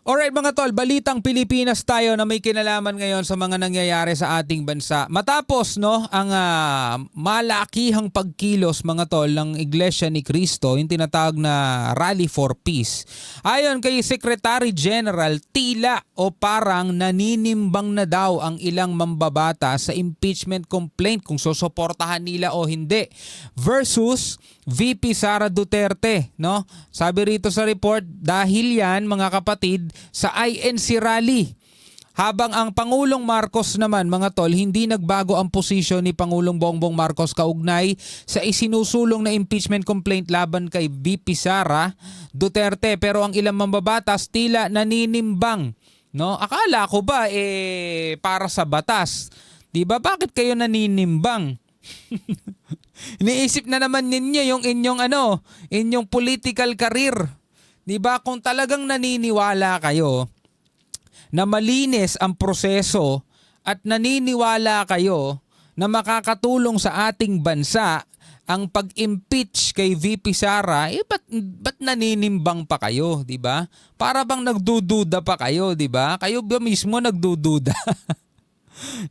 Alright mga tol, balitang Pilipinas tayo na may kinalaman ngayon sa mga nangyayari sa ating bansa. Matapos ang malakihang pagkilos mga tol ng Iglesia ni Cristo, yung tinatawag na Rally for Peace. Ayon kay Secretary General, tila o parang naninimbang na daw ang ilang mambabata sa impeachment complaint kung susuportahan nila o hindi versus VP Sara Duterte, no? Sabi rito sa report, dahil yan mga kapatid sa INC rally. Habang ang Pangulong Marcos naman mga tol, hindi nagbago ang posisyon ni Pangulong Bongbong Marcos kaugnay sa isinusulong na impeachment complaint laban kay VP Sara Duterte. Pero ang ilang mambabatas tila naninimbang, no? Akala ko ba para sa batas? 'Di ba? Bakit kayo naninimbang? Iniisip na naman ninyo yung inyong political career. 'Di ba? Kung talagang naniniwala kayo na malinis ang proseso at naniniwala kayo na makakatulong sa ating bansa ang pag-impeach kay VP Sara, ba't naninimbang pa kayo, 'di ba? Para bang nagdududa pa kayo, 'di ba? Kayo ba mismo nagdududa?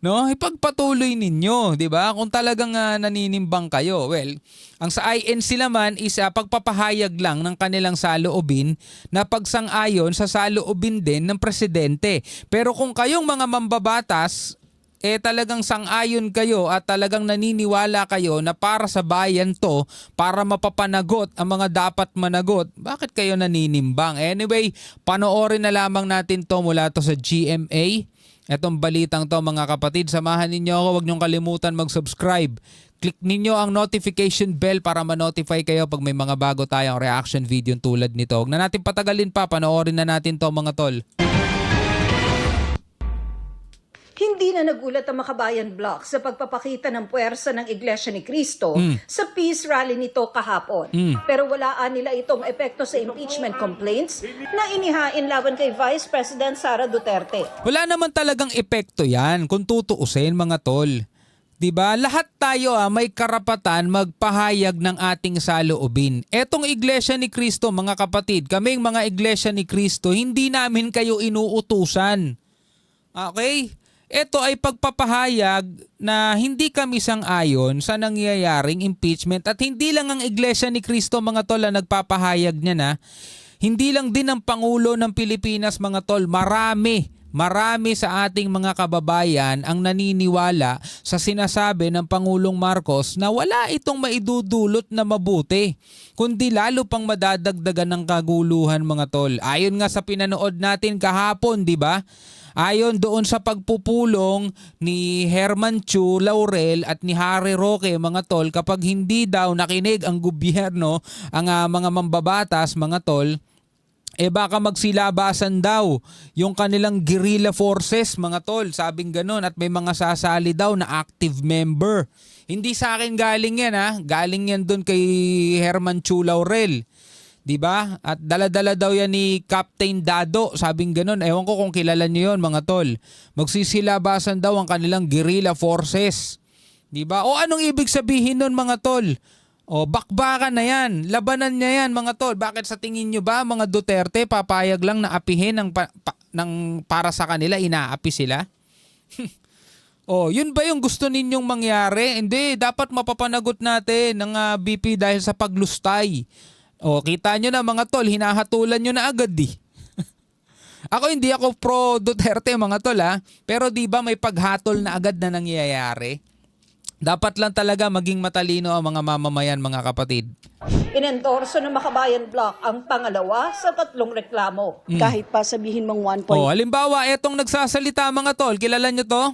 No, ipagpatuloy ninyo, 'di ba? Kung talagang naninimbang kayo. Well, ang sa INC naman is pagpapahayag lang ng kanilang saloobin na pagsang-ayon sa saloobin din ng presidente. Pero kung kayong mga mambabatas talagang sang-ayon kayo at talagang naniniwala kayo na para sa bayan to, para mapapanagot ang mga dapat managot, bakit kayo naninimbang? Anyway, panoorin na lamang natin to mula to sa GMA. Etong balitang to mga kapatid, samahan ninyo ako, huwag niyong kalimutan mag-subscribe. Click ninyo ang notification bell para ma-notify kayo pag may mga bago tayong reaction video tulad nito. Huwag na natin patagalin pa, panoorin na natin to mga tol. Hindi na nagulat ang Makabayan Block sa pagpapakita ng puwersa ng Iglesia ni Cristo sa peace rally nito kahapon. Pero walaan nila itong epekto sa impeachment complaints na inihain laban kay Vice President Sara Duterte. Wala naman talagang epekto yan kung tutuusin mga tol. 'Di ba? Lahat tayo may karapatan magpahayag ng ating saloobin. Etong Iglesia ni Cristo mga kapatid, kaming mga Iglesia ni Cristo, hindi namin kayo inuutusan. Okay? Ito ay pagpapahayag na hindi kami sang-ayon sa nangyayaring impeachment at hindi lang ang Iglesia ni Cristo mga tol ang nagpapahayag niya na. Hindi lang din ang Pangulo ng Pilipinas mga tol, marami sa ating mga kababayan ang naniniwala sa sinasabi ng Pangulong Marcos na wala itong maidudulot na mabuti, kundi lalo pang madadagdagan ng kaguluhan mga tol. Ayon nga sa pinanood natin kahapon, di ba? Ayon doon sa pagpupulong ni Herman Chu Laurel at ni Harry Roque mga tol, kapag hindi daw nakinig ang gobyerno, ang mga mambabatas mga tol, baka magsilabasan daw yung kanilang guerrilla forces mga tol, sabing ganun, at may mga sasali daw na active member. Hindi sa akin galing yan galing yan doon kay Herman Chu Laurel. 'Di ba? At dala-dala daw yan ni Captain Dado, sabing ganun. Ewan ko kung kilala niyo 'yon mga tol. Magsisilabasan daw ang kanilang guerrilla forces. 'Di ba? O anong ibig sabihin nun mga tol? O bakbakan na yan. Labanan niya yan mga tol. Bakit sa tingin niyo ba mga Duterte papayag lang na apihin ng para sa kanila, inaapi sila? Oh, yun ba yung gusto ninyong mangyari? Hindi, dapat mapapanagot natin ng BP dahil sa paglustay. O, kita nyo na mga tol, hinahatulan nyo na agad Ako hindi ako pro Duterte mga tol pero di ba may paghatol na agad na nangyayari? Dapat lang talaga maging matalino ang mga mamamayan mga kapatid. Inendorso ng Makabayan Block ang pangalawa sa 3 reklamo. Kahit pa sabihin mong 1 point. Halimbawa, etong nagsasalita mga tol, kilala nyo to?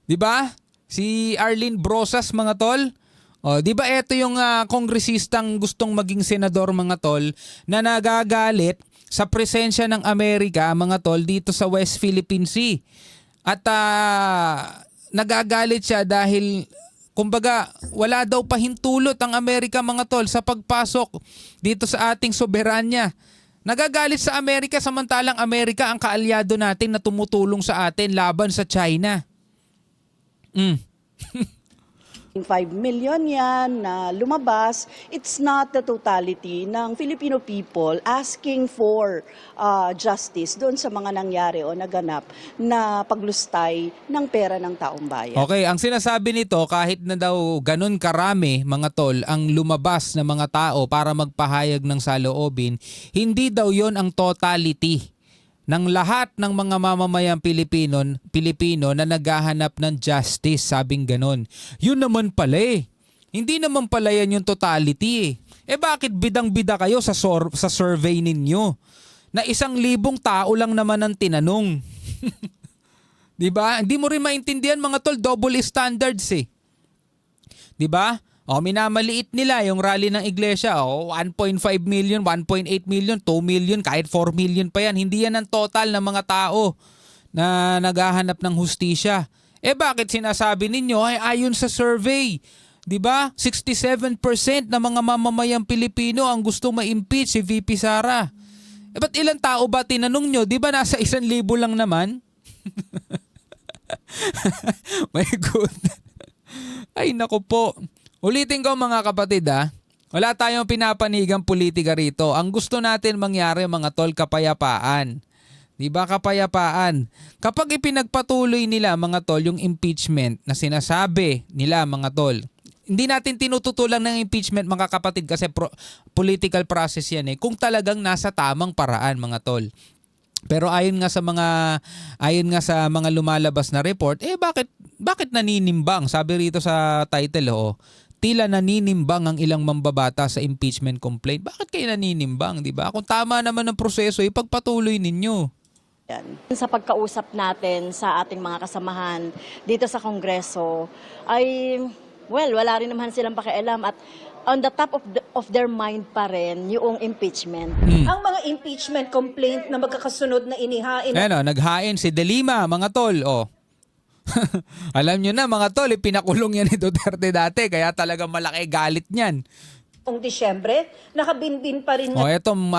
Di ba? Si Arlene Brosas mga tol. Di ba ito yung kongresistang gustong maging senador mga tol na nagagalit sa presensya ng Amerika mga tol dito sa West Philippine Sea. At nagagalit siya dahil kumbaga wala daw pahintulot ang Amerika mga tol sa pagpasok dito sa ating soberanya. Nagagalit sa Amerika samantalang Amerika ang kaalyado natin na tumutulong sa atin laban sa China. 5 million yan na lumabas, it's not the totality ng Filipino people asking for justice doon sa mga nangyari o naganap na paglustay ng pera ng taong bayan. Okay, ang sinasabi nito, kahit na daw ganun karami mga tol ang lumabas na mga tao para magpahayag ng saloobin, hindi daw yon ang totality ng lahat ng mga mamamayang Pilipino na naghahanap ng justice, sabing ganon. Yun naman pala eh. Hindi naman pala yan yung totality eh. Eh bakit bidang-bida kayo sa survey ninyo? Na 1,000 tao lang naman ang tinanong. Diba? Hindi mo rin maintindihan mga tol, double standards eh. Diba? O, minamaliit nila yung rally ng iglesia. O, 1.5 million, 1.8 million, 2 million, kahit 4 million pa yan. Hindi yan ang total ng mga tao na naghahanap ng hustisya. Eh bakit sinasabi ninyo ay ayon sa survey? 'Di ba? 67% ng mga mamamayang Pilipino ang gusto ma-impeach si VP Sara. Eh ba't ilang tao ba tinanong nyo? 'Di ba nasa 1,000 lang naman? My goodness. Ay naku po. Ulitin ko mga kapatid wala tayong pinapanigang politika rito. Ang gusto natin mangyari mga tol, kapayapaan. Diba kapayapaan? Kapag ipinagpatuloy nila mga tol yung impeachment na sinasabi nila mga tol, hindi natin tinututulan ng impeachment mga kapatid kasi political process yan eh. Kung talagang nasa tamang paraan mga tol. Pero ayon nga sa mga lumalabas na report, bakit naninimbang? Sabi rito sa title tila naninimbang ang ilang mambabata sa impeachment complaint. Bakit kayo naninimbang, 'di ba? Kung tama naman ang proseso, ipagpatuloy ninyo. Sa pagkausap natin sa ating mga kasamahan dito sa Kongreso ay wala rin naman silang pakialam at on the top of their mind pa rin yung impeachment. Ang mga impeachment complaint na magkakasunod na inihain Naghain si De Lima, mga tol. Alam nyo na mga tol, pinakulong yan ni Duterte dati kaya talagang malaki galit niyan. noong Disyembre, nakabinbin pa rin Etong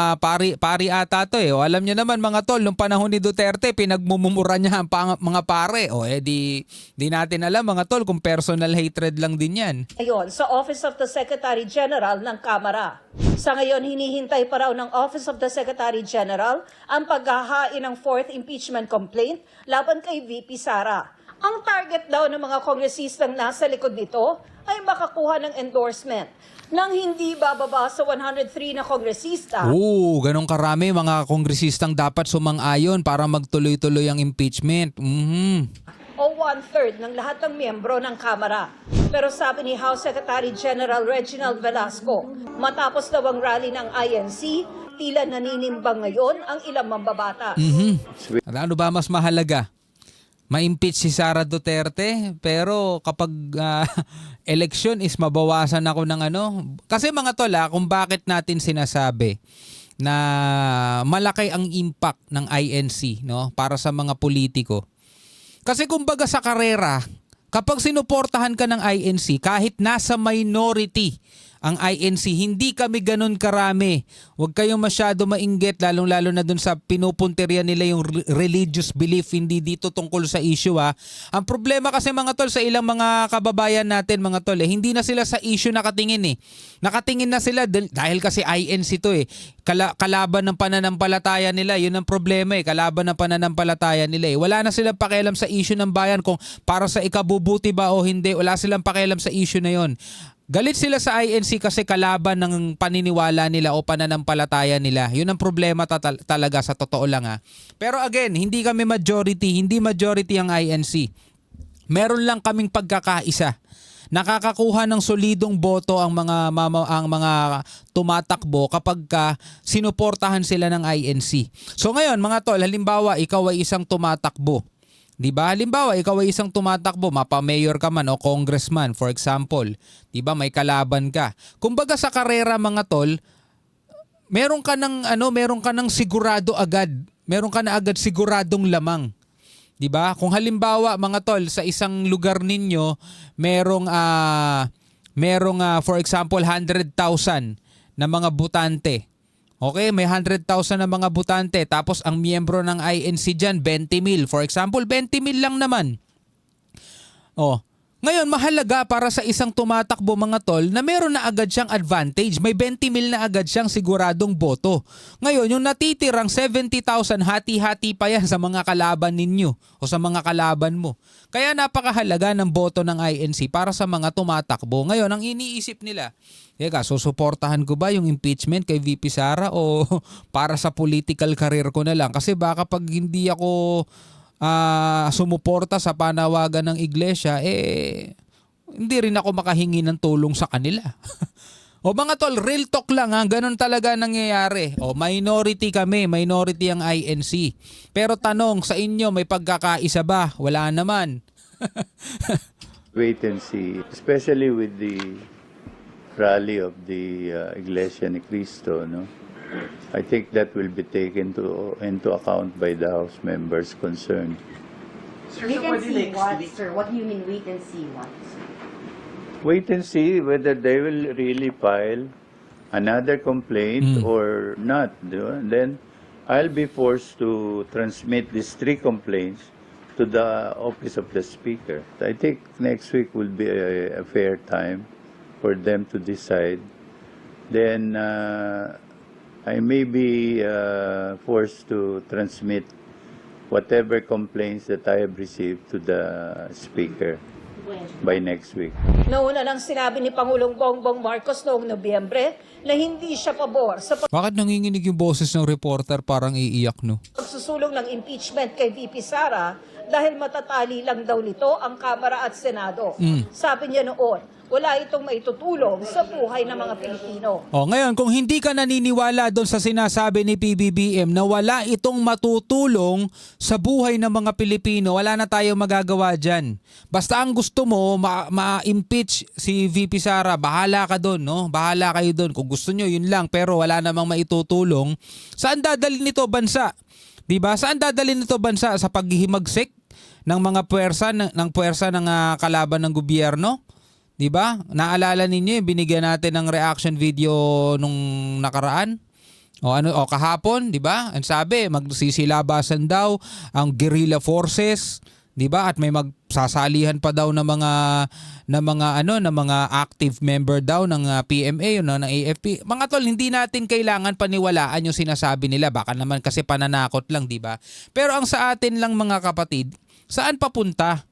pari ata to eh. Alam nyo naman mga tol, nung panahon ni Duterte, pinagmumura niya ang mga pare. Di natin alam mga tol kung personal hatred lang din yan. ngayon sa Office of the Secretary General ng Kamara. Sa ngayon, hinihintay pa raw ng Office of the Secretary General ang paghahain ng 4th impeachment complaint laban kay VP Sara. Ang target daw ng mga kongresistang nasa likod nito ay makakuha ng endorsement nang hindi bababa sa 103 na kongresista. Ganong karami mga kongresistang dapat sumang-ayon para magtuloy-tuloy ang impeachment. O 1/3 ng lahat ng miyembro ng Kamara. Pero sabi ni House Secretary General Reginald Velasco, matapos daw ang rally ng INC, tila naninimbang ngayon ang ilang mambabata. Ano ba mas mahalaga? Ma-impeach si Sara Duterte, pero kapag election is mabawasan ako ng Kasi mga tol, kung bakit natin sinasabi na malaki ang impact ng INC para sa mga politiko. Kasi kumbaga sa karera, kapag sinuportahan ka ng INC, kahit nasa minority ang INC, hindi kami ganun karami. Huwag kayong masyado mainggit, lalong-lalo na dun sa pinupunteriya nila yung religious belief, hindi dito tungkol sa issue Ang problema kasi mga tol, sa ilang mga kababayan natin mga tol, hindi na sila sa issue nakatingin Nakatingin na sila dahil kasi INC to kalaban ng pananampalataya nila, yun ang problema kalaban ng pananampalataya nila Wala na silang pakialam sa issue ng bayan kung para sa ikabubuti ba o hindi, wala silang pakialam sa issue na yun. Galit sila sa INC kasi kalaban ng paniniwala nila o pananampalataya nila. Yun ang problema talaga sa totoo lang Pero again, hindi kami hindi majority ang INC. Meron lang kaming pagkakaisa. Nakakakuha ng solidong boto ang mga tumatakbo kapag sinuportahan sila ng INC. So ngayon mga tol, halimbawa ikaw ay isang tumatakbo. Diba? Halimbawa, ikaw ay isang tumatakbo, mapa-mayor ka man o congressman, for example. Diba? May kalaban ka. Kumbaga sa karera mga tol, meron ka ng sigurado agad. Meron ka na agad siguradong lamang. Diba? Kung halimbawa mga tol, sa isang lugar ninyo, merong for example 100,000 na mga botante. Okay, may 100,000 na mga botante tapos ang miyembro ng INC dyan 20,000. For example, 20,000 lang naman. Ngayon, mahalaga para sa isang tumatakbo mga tol na meron na agad siyang advantage. May 20 mil na agad siyang siguradong boto. Ngayon, yung natitirang 70,000, hati-hati pa yan sa mga kalaban ninyo o sa mga kalaban mo. Kaya napakahalaga ng boto ng INC para sa mga tumatakbo. Ngayon, ang iniisip nila, teka, susuportahan ko ba yung impeachment kay VP Sara o para sa political career ko na lang? Kasi baka pag hindi ako sumuporta sa panawagan ng iglesia, hindi rin ako makahingi ng tulong sa kanila. O mga tol, real talk lang ha, ganun talaga nangyayari. O minority kami, minority ang INC. Pero tanong, sa inyo may pagkakaisa ba? Wala naman. Wait and see, especially with the rally of the Iglesia ni Cristo, no? I think that will be taken into account by the House members concerned. Wait and see what, sir? What do you mean wait and see what? Wait and see whether they will really file another complaint or not. Di ba? Then I'll be forced to transmit these 3 complaints to the office of the Speaker. I think next week will be a fair time for them to decide. Then I may be forced to transmit whatever complaints that I have received to the Speaker by next week. Nauna nang sinabi ni Pangulong Bongbong Marcos noong Nobyembre na hindi siya pabor sa Bakit nanginginig yung boses ng reporter parang iiyak no? pagsusulong ng impeachment kay VP Sara dahil matatali lang daw nito ang Kamara at Senado. Sabi niya noon, wala itong maitutulong sa buhay ng mga Pilipino. O ngayon, kung hindi ka naniniwala doon sa sinasabi ni PBBM na wala itong matutulong sa buhay ng mga Pilipino, wala na tayong magagawa dyan. Basta ang gusto mo, ma-impeach si VP Sara, bahala ka doon, no? Bahala kayo doon. Kung gusto nyo, yun lang. Pero wala namang maitutulong. Saan dadalhin nito bansa? Diba? Saan dadalhin nito bansa? Sa paghihimagsik ng mga puwersa ng kalaban ng gobyerno? 'Di ba? Naalala ninyo, binigyan natin ng reaction video nung nakaraan. O kahapon, 'di ba? Ang sabi, magsisilabasan daw ang guerrilla forces, 'di ba? At may magsasalihan pa daw ng mga active member daw ng PMA, ng AFP. Mga tol, hindi natin kailangan paniwalaan yung sinasabi nila. Baka naman kasi pananakot lang, 'di ba? Pero ang sa atin lang mga kapatid, saan papunta?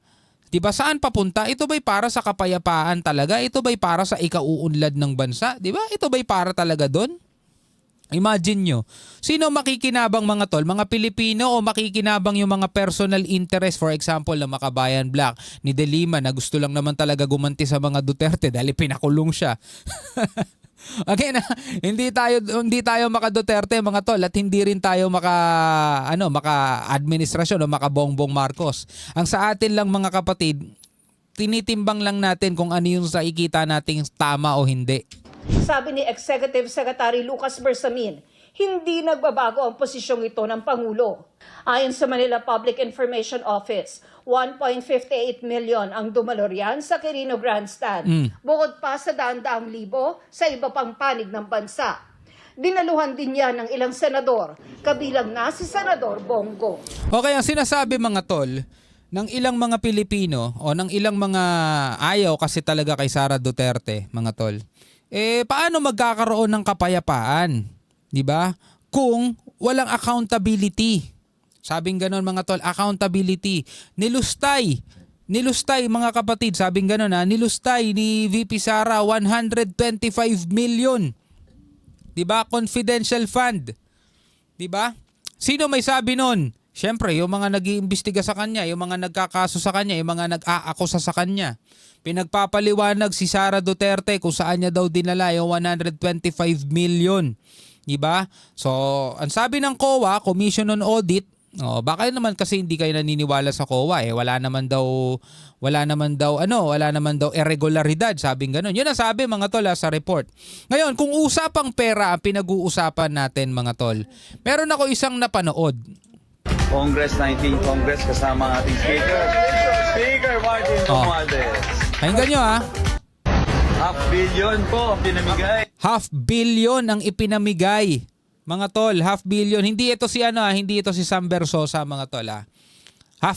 Diba, saan papunta? Ito ba'y para sa kapayapaan talaga? Ito ba'y para sa ikauunlad ng bansa? Diba? Ito ba'y para talaga doon? Imagine nyo, sino makikinabang mga tol? Mga Pilipino o makikinabang yung mga personal interest? For example, na Makabayan Black ni De Lima na gusto lang naman talaga gumanti sa mga Duterte dahil pinakulong siya. Again, hindi tayo maka-Duterte mga tol at hindi rin tayo maka-administrasyon o maka-Bongbong Marcos. Ang sa atin lang mga kapatid, tinitimbang lang natin kung ano yung sa ikita nating tama o hindi. Sabi ni Executive Secretary Lucas Bersamin, hindi nagbabago ang posisyong ito ng Pangulo. Ayon sa Manila Public Information Office, 1.58 million ang dumaloryan sa Quirino Grandstand, bukod pa sa daan-daang libo sa iba pang panig ng bansa. Dinaluhan din yan ng ilang senador, kabilang na si Senador Bongo. Okay, ang sinasabi mga tol, ng ilang mga Pilipino o ng ilang mga ayaw kasi talaga kay Sara Duterte, mga tol, paano magkakaroon ng kapayapaan? Diba? Kung walang accountability. Sabing ganon mga tol, accountability. Nilustay mga kapatid, sabing ganon nilustay ni VP Sara 125 million. Diba? Confidential fund. Diba? Sino may sabi nun? Siyempre, yung mga nag-iimbestiga sa kanya, yung mga nagkakaso sa kanya, yung mga nag-aakusa sa kanya. Pinagpapaliwanag si Sara Duterte kung saan niya daw dinala yung 125 million. Diba? So, ang sabi ng COA, Commission on Audit, baka naman kasi hindi kayo naniniwala sa COA wala naman daw irregularidad, sabing gano'n. Yun ang sabi mga tol sa report. Ngayon, kung usapang pera ang pinag-uusapan natin mga tol, meron ako isang napanood. Congress 19 Congress kasama ang ating Speaker Martin Romualdez. Pakinggan nyo $500 million po ang pinamigay. $500 million ang ipinamigay. Mga tol, $500 million. Hindi ito si Sam Bersosa mga tol $500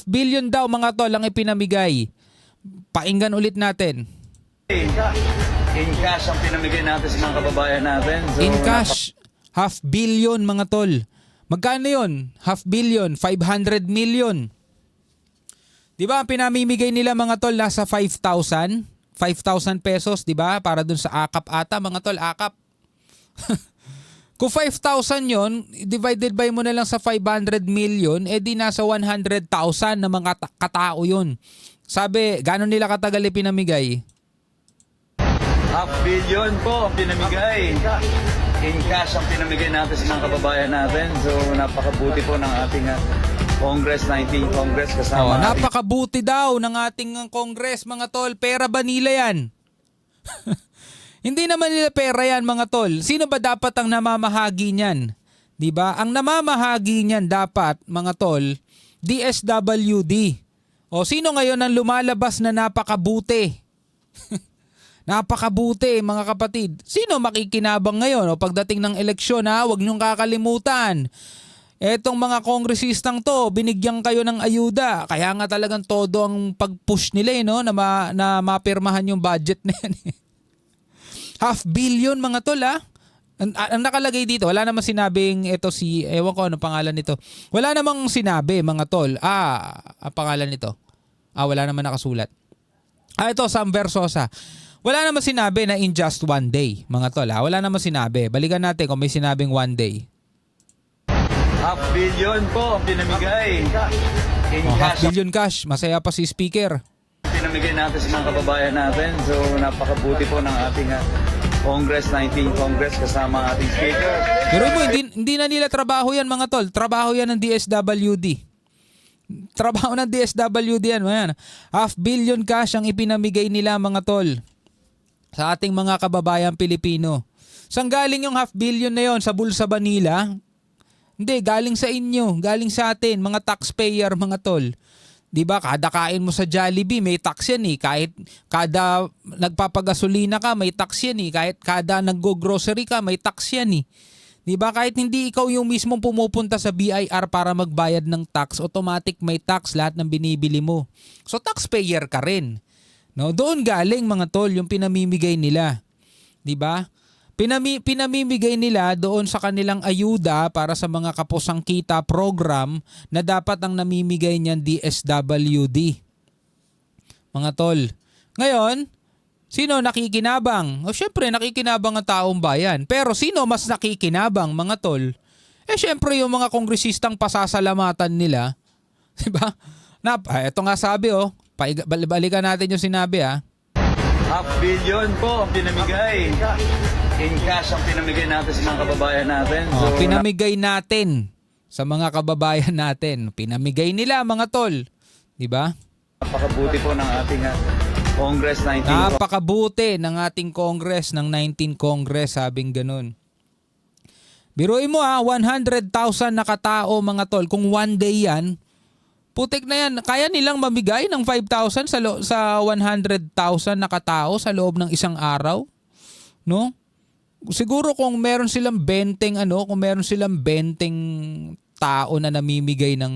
million daw mga tol ang ipinamigay. Pakinggan ulit natin. In cash ang pinamigay natin sa mga kababayan natin. So, In cash, 500 million mga tol. Magkano yun? 500 million, 500 million. Di ba ang pinamimigay nila mga tol nasa 5,000 pesos, di ba? Para dun sa akap ata mga tol, akap. Kung 5,000 yon, divided by mo na lang sa 500 million, di nasa 100,000 na mga katao yun. Sabi, gano'n nila katagal pinamigay? 500 million po ang pinamigay. In cash ang pinamigay natin sa mga kababayan natin. So napakabuti po ng ating Congress, 19 Congress kasama ating Napakabuti daw ng ating Congress mga tol. Pera ba nila yan? Hindi naman nila pera yan mga tol. Sino ba dapat ang namamahagi niyan? 'Di ba? Ang namamahagi niyan dapat mga tol, DSWD. O sino ngayon ang lumalabas na napakabuti? Napakabuti mga kapatid. Sino makikinabang ngayon? O pagdating ng eleksyon huwag niyong kakalimutan. Etong mga kongresistang to, binigyan kayo ng ayuda. Kaya nga talagang todo ang pag-push nila no? na mapirmahan yung budget na yan. 500 million mga tol Ang nakalagay dito, wala namang sinabing ito si, ewan ko ano pangalan nito. Wala namang sinabi mga tol. Ang pangalan nito. Wala naman nakasulat. Ito Sam Versosa. Wala namang sinabi na in just one day mga tol Wala namang sinabi. Balikan natin kung may sinabing one day. 500 million po ang pinamigay. In cash 500 million cash. Masaya pa si speaker. pinamigay natin sa mga kababayan natin. So napakabuti po ng ating Congress, 19 Congress kasama ating speaker. Pero mo, hindi na nila trabaho yan mga tol. Trabaho yan ng DSWD. Trabaho ng DSWD yan. 500 million cash ang ipinamigay nila mga tol sa ating mga kababayan Pilipino. Saan galing yung 500 million na yon? Sa bulsa ba nila? Hindi, galing sa inyo. Galing sa atin, mga taxpayer mga tol. Diba, kada kain mo sa Jollibee, may tax yan Kahit kada nagpapagasolina ka, may tax yan Kahit kada naggo-grocery ka, may tax yan Diba, kahit hindi ikaw yung mismong pumupunta sa BIR para magbayad ng tax, automatic may tax lahat ng binibili mo. So, taxpayer ka rin. No? Doon galing mga tol, yung pinamimigay nila. Diba? Pinamimigay nila doon sa kanilang ayuda para sa mga kapusang kita program na dapat ang namimigay niyan DSWD. Mga tol. Ngayon, sino nakikinabang? Syempre nakikinabang ang taong bayan. Pero sino mas nakikinabang mga tol? Syempre yung mga kongresistang pasasalamatan nila. Diba? Ito nga sabi balikan natin yung sinabi 500 million po ang pinamigay. In cash ang pinamigay natin sa mga kababayan natin. So, pinamigay natin sa mga kababayan natin. Pinamigay nila mga tol. Diba? napakabuti po ng ating Congress 19. Napakabuti ng ating Congress, ng 19 Congress, sabing ganun. Biruin mo 100,000 na katao mga tol. Kung one day yan, putik na yan. Kaya nilang mamigay ng 5,000 sa 100,000 na katao sa loob ng isang araw. No? Siguro kung meron silang 20 kung meron silang 20 tao na namimigay ng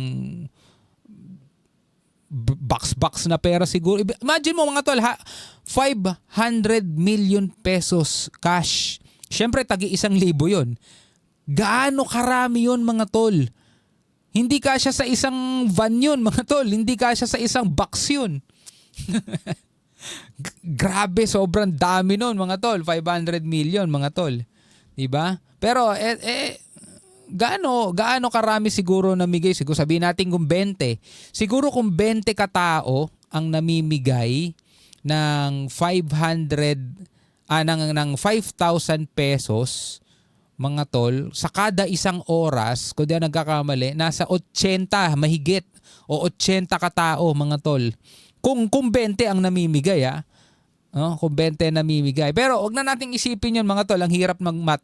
box na pera siguro. Imagine mo mga tol, 500 million pesos cash. Siyempre, tagi 1,000 yun. Gaano karami yun mga tol? Hindi kasya sa isang van yun mga tol. Hindi kasya sa isang box yun. Grabe, sobrang dami nun mga tol. 500 million mga tol. Diba? Pero gaano karami siguro namigay? Siguro sabihin natin kung 20. Siguro kung 20 katao ang namimigay ng 5,000 pesos mga tol, sa kada isang oras, kung di ako nagkakamali, nasa 80 mahigit o 80 katao mga tol. Kung 20 ang namimigay kung 20 namimigay. Pero wag na nating isipin yun mga tol, ang hirap mag-math.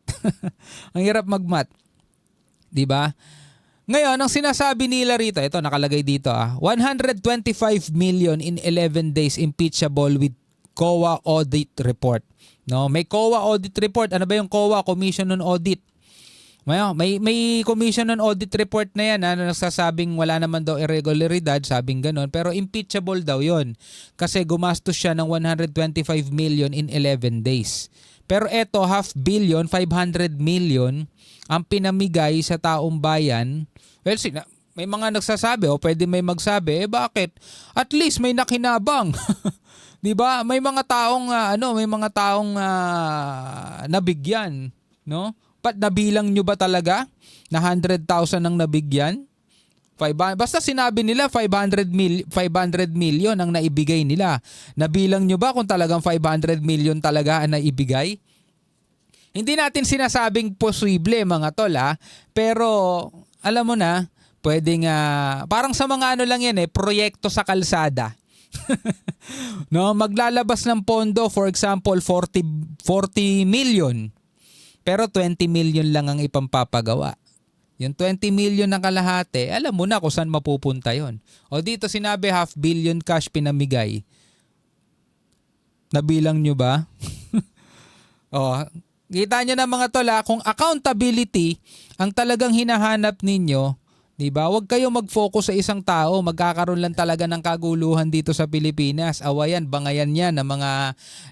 Ang hirap mag-math. 'Di ba? Ngayon, ang sinasabi nila rito, ito nakalagay dito 125 million in 11 days impeachable with COA audit report. No, may COA audit report. Ano ba yung COA? Commission on Audit. May Commission on Audit report na yan na nagsasabing wala naman daw irregularidad, sabing ganon, pero impeachable daw yon kasi gumastos siya ng 125 million in 11 days. Pero eto, 500 million ang pinamigay sa taong bayan. Well, may mga nagsasabi o pwede may magsabi, bakit? At least may nakinabang. 'Di ba? May mga taong nabigyan, no? But nabilang nyo ba talaga na 100,000 ang nabigyan? Basta sinabi nila 500 million ang naibigay nila. Nabilang nyo ba kung talagang 500 million talaga ang naibigay? Hindi natin sinasabing posible mga tol pero alam mo na, pwedeng parang sa mga ano lang yan proyekto sa kalsada. No, maglalabas ng pondo, for example 40 million. Pero 20 million lang ang ipampapagawa. Yung 20 million na kalahati, alam mo na kung saan mapupunta yon. O dito sinabi 500 million cash pinamigay. Nabilang nyo ba? O, kita nyo na mga tol kung accountability ang talagang hinahanap ninyo, di ba? Huwag kayo mag-focus sa isang tao. Magkakaroon lang talaga ng kaguluhan dito sa Pilipinas. Awayan, bangayan yan ng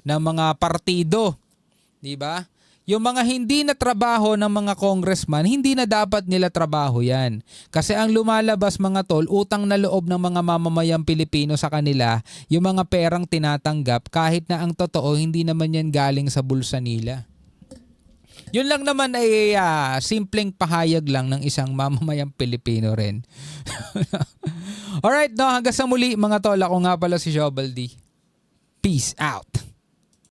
mga partido. Di ba? Yung mga hindi na trabaho ng mga congressman, hindi na dapat nila trabaho yan. Kasi ang lumalabas mga tol, utang na loob ng mga mamamayang Pilipino sa kanila, yung mga perang tinatanggap, kahit na ang totoo, hindi naman yan galing sa bulsa nila. Yun lang naman ay simpleng pahayag lang ng isang mamamayang Pilipino rin. Alright, no, hanggang sa muli mga tol, ako nga pala si Jobal D. Peace out.